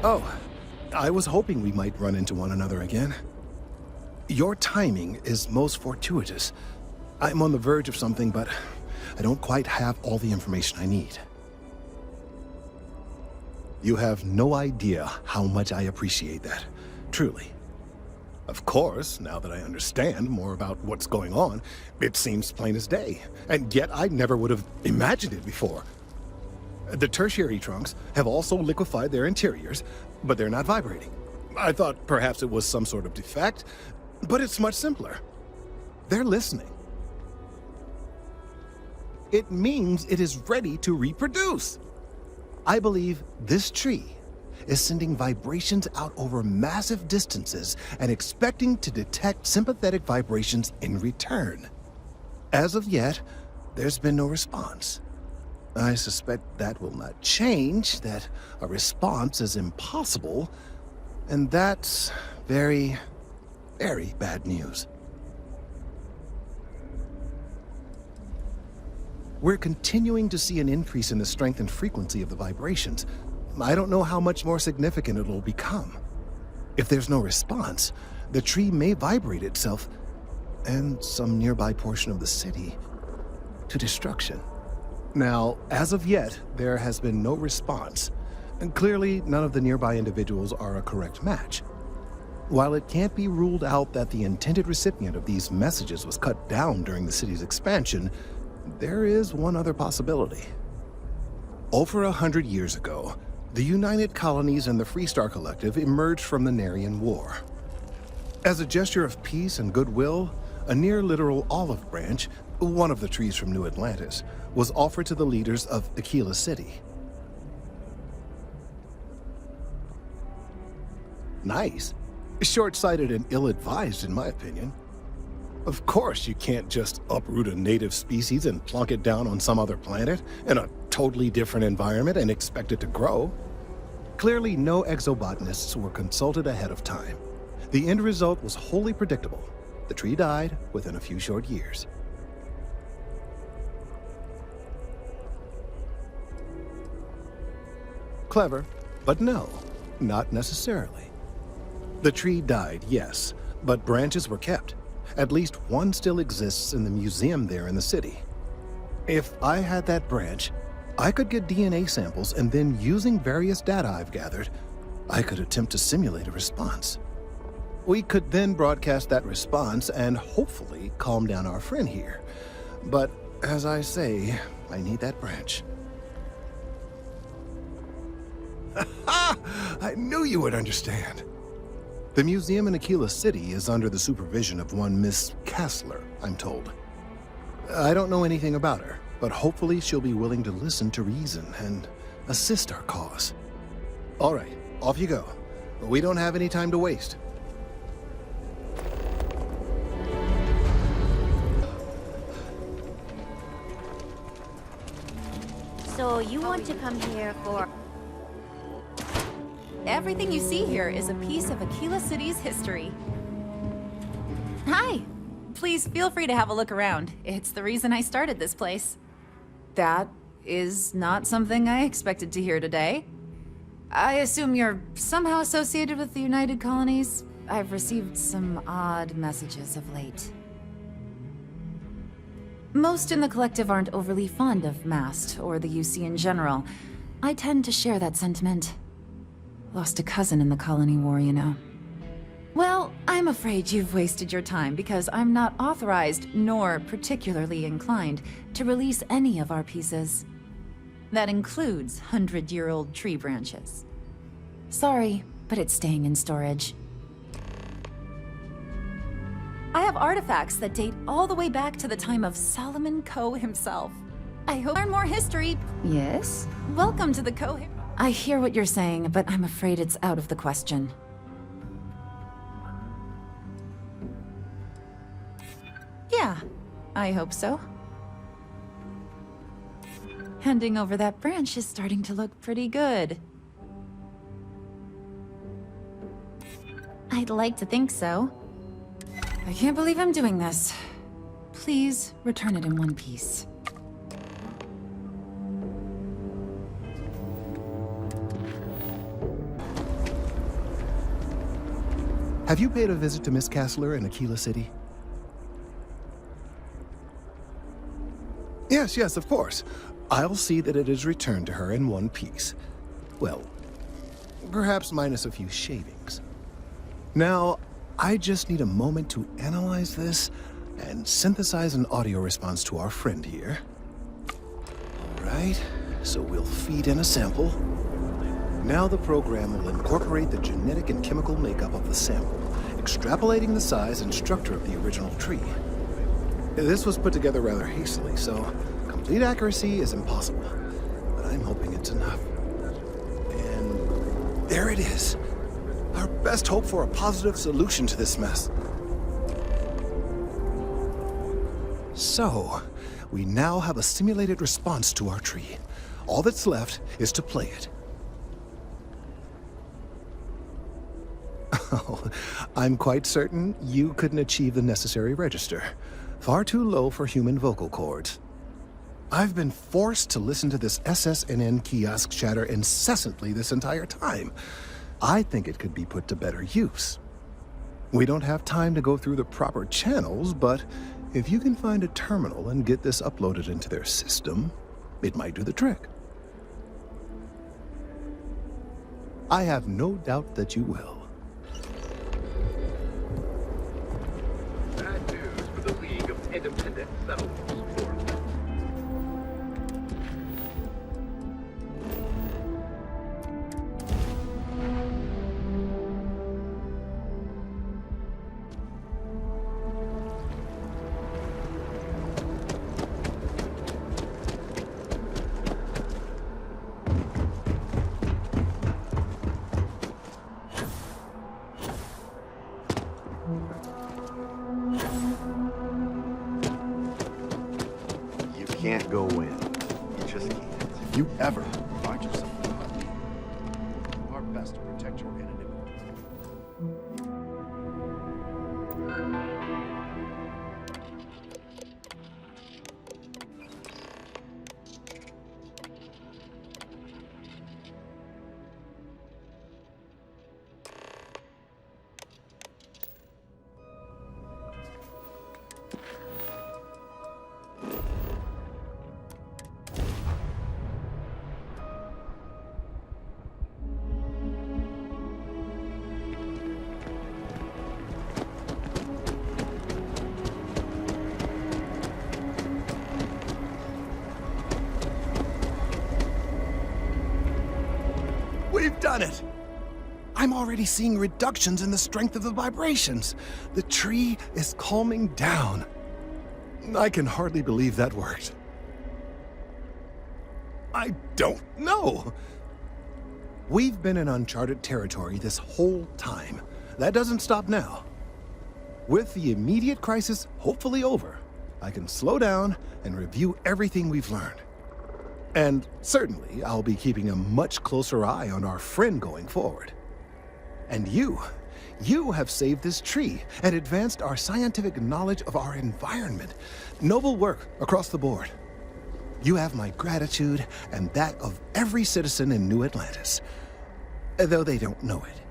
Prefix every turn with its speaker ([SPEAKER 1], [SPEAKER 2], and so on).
[SPEAKER 1] Oh, I was hoping we might run into one another again. Your timing is most fortuitous. I'm on the verge of something, but I don't quite have all the information I need. You have no idea how much I appreciate that, truly. Of course, now that I understand more about what's going on, it seems plain as day, and yet I never would have imagined it before. The tertiary trunks have also liquefied their interiors, but they're not vibrating. I thought perhaps it was some sort of defect, but it's much simpler. They're listening. It means it is ready to reproduce. I believe this tree is sending vibrations out over massive distances and expecting to detect sympathetic vibrations in return. As of yet, there's been no response. I suspect that will not change, that a response is impossible, and that's very, very bad news. We're continuing to see an increase in the strength and frequency of the vibrations. I don't know how much more significant it'll become. If there's no response, the tree may vibrate itself, and some nearby portion of the city, to destruction. Now, as of yet, there has been no response, and clearly none of the nearby individuals are a correct match. While it can't be ruled out that the intended recipient of these messages was cut down during the city's expansion, there is one other possibility. Over 100 years ago, the United Colonies and the Freestar Collective emerged from the Narian War. As a gesture of peace and goodwill, a near-literal olive branch, one of the trees from New Atlantis, was offered to the leaders of Aquila City. Nice. Short-sighted and ill-advised, in my opinion. Of course, you can't just uproot a native species and plunk it down on some other planet in a totally different environment and expect it to grow. Clearly, no exobotanists were consulted ahead of time. The end result was wholly predictable. The tree died within a few short years. Clever, but no, not necessarily. The tree died, yes, but branches were kept. At least one still exists in the museum there in the city. If I had that branch, I could get DNA samples, and then using various data I've gathered, I could attempt to simulate a response. We could then broadcast that response and hopefully calm down our friend here. But as I say, I need that branch. I knew you would understand. The museum in Aquila City is under the supervision of one Miss Kassler, I'm told. I don't know anything about her, but hopefully she'll be willing to listen to reason and assist our cause. All right, off you go. We don't have any time to waste.
[SPEAKER 2] So you want to come here for...
[SPEAKER 3] Everything you see here is a piece of Aquila City's history. Hi! Please feel free to have a look around. It's the reason I started this place. That is not something I expected to hear today. I assume you're somehow associated with the United Colonies? I've received some odd messages of late. Most in the collective aren't overly fond of MAST or the UC in general. I tend to share that sentiment. Lost a cousin in the colony war, you know. Well, I'm afraid you've wasted your time because I'm not authorized nor particularly inclined to release any of our pieces. That includes 100-year-old tree branches. Sorry, but it's staying in storage. I have artifacts that date all the way back to the time of Solomon Coe himself. I hope you learn more history. Yes? Welcome to the Coe... I hear what you're saying, but I'm afraid it's out of the question. Yeah, I hope so. Handing over that branch is starting to look pretty good. I'd like to think so. I can't believe I'm doing this. Please return it in one piece.
[SPEAKER 1] Have you paid a visit to Miss Castler in Aquila City? Yes, of course. I'll see that it is returned to her in one piece. Well, perhaps minus a few shavings. Now, I just need a moment to analyze this and synthesize an audio response to our friend here. All right, so we'll feed in a sample. Now the program will incorporate the genetic and chemical makeup of the sample, extrapolating the size and structure of the original tree. This was put together rather hastily, so complete accuracy is impossible, but I'm hoping it's enough. And there it is. Our best hope for a positive solution to this mess. So, we now have a simulated response to our tree. All that's left is to play it. Oh, I'm quite certain you couldn't achieve the necessary register. Far too low for human vocal cords. I've been forced to listen to this SSNN kiosk chatter incessantly this entire time. I think it could be put to better use. We don't have time to go through the proper channels, but if you can find a terminal and get this uploaded into their system, it might do the trick. I have no doubt that you will.
[SPEAKER 4] Bad news for the League of Independent Settlers.
[SPEAKER 5] Can't go in. You just can't.
[SPEAKER 1] If you ever find yourself in a hunt, do our best to protect your anonymity. We've done it! I'm already seeing reductions in the strength of the vibrations. The tree is calming down. I can hardly believe that worked. I don't know. We've been in uncharted territory this whole time. That doesn't stop now. With the immediate crisis hopefully over, I can slow down and review everything we've learned. And certainly, I'll be keeping a much closer eye on our friend going forward. And you have saved this tree and advanced our scientific knowledge of our environment. Noble work across the board. You have my gratitude and that of every citizen in New Atlantis, though they don't know it.